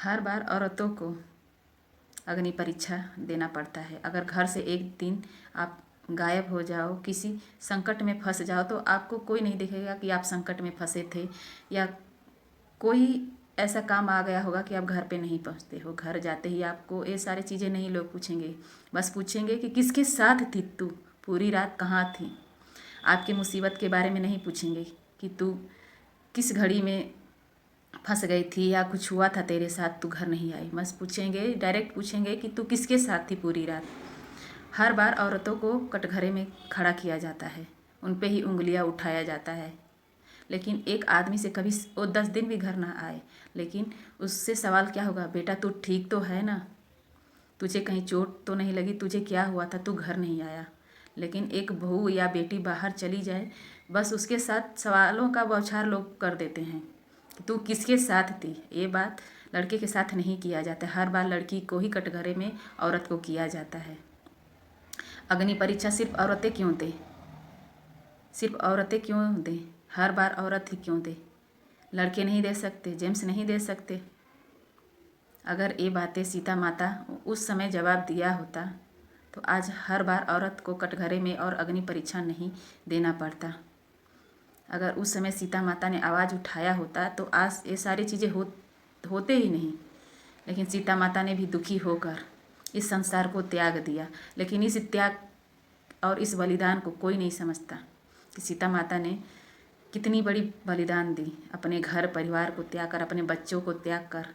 हर बार औरतों को अग्नि परीक्षा देना पड़ता है। अगर घर से एक दिन आप गायब हो जाओ, किसी संकट में फंस जाओ, तो आपको कोई नहीं देखेगा कि आप संकट में फंसे थे, या कोई ऐसा काम आ गया होगा कि आप घर पे नहीं पहुंचते हो। घर जाते ही आपको ये सारी चीज़ें नहीं लोग पूछेंगे, बस पूछेंगे कि किसके साथ थी तू, पूरी रात कहाँ थी। आपकी मुसीबत के बारे में नहीं पूछेंगे कि तू किस घड़ी में फंस गई थी या कुछ हुआ था तेरे साथ, तू घर नहीं आई। बस पूछेंगे, डायरेक्ट पूछेंगे कि तू किसके साथ थी पूरी रात। हर बार औरतों को कटघरे में खड़ा किया जाता है, उन पे ही उंगलियां उठाया जाता है। लेकिन एक आदमी से कभी वो 10 दिन भी घर ना आए, लेकिन उससे सवाल क्या होगा, बेटा तू ठीक तो है ना, तुझे कहीं चोट तो नहीं लगी, तुझे क्या हुआ था, तू घर नहीं आया। लेकिन एक बहू या बेटी बाहर चली जाए, बस उसके साथ सवालों का बौछार लोग कर देते हैं कि तू किसके साथ थी। ये बात लड़के के साथ नहीं किया जाता, हर बार लड़की को ही कटघरे में औरत को किया जाता है। अग्नि परीक्षा सिर्फ औरतें क्यों दें, सिर्फ औरतें क्यों दें, हर बार औरत ही क्यों दे, लड़के नहीं दे सकते, जेम्स नहीं दे सकते। अगर ये बातें सीता माता उस समय जवाब दिया होता तो आज हर बार औरत को कटघरे में और अग्नि परीक्षा नहीं देना पड़ता। अगर उस समय सीता माता ने आवाज़ उठाया होता तो आज ये सारी चीज़ें होते ही नहीं। लेकिन सीता माता ने भी दुखी होकर इस संसार को त्याग दिया। लेकिन इस त्याग और इस बलिदान को कोई नहीं समझता कि सीता माता ने कितनी बड़ी बलिदान दी, अपने घर परिवार को त्याग कर, अपने बच्चों को त्याग कर,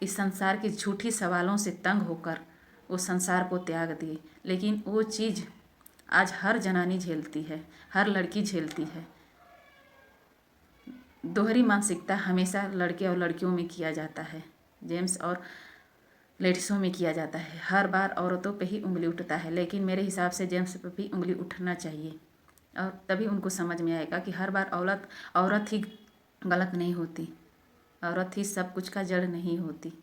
इस संसार की झूठी सवालों से तंग होकर वो संसार को त्याग दिए। लेकिन वो चीज़ आज हर जनानी झेलती है, हर लड़की झेलती है। दोहरी मानसिकता हमेशा लड़के और लड़कियों में किया जाता है, जेम्स और लेडीज़ों में किया जाता है। हर बार औरतों पे ही उंगली उठता है, लेकिन मेरे हिसाब से जेम्स पे भी उंगली उठना चाहिए, और तभी उनको समझ में आएगा कि हर बार औरत ही गलत नहीं होती, औरत ही सब कुछ का जड़ नहीं होती।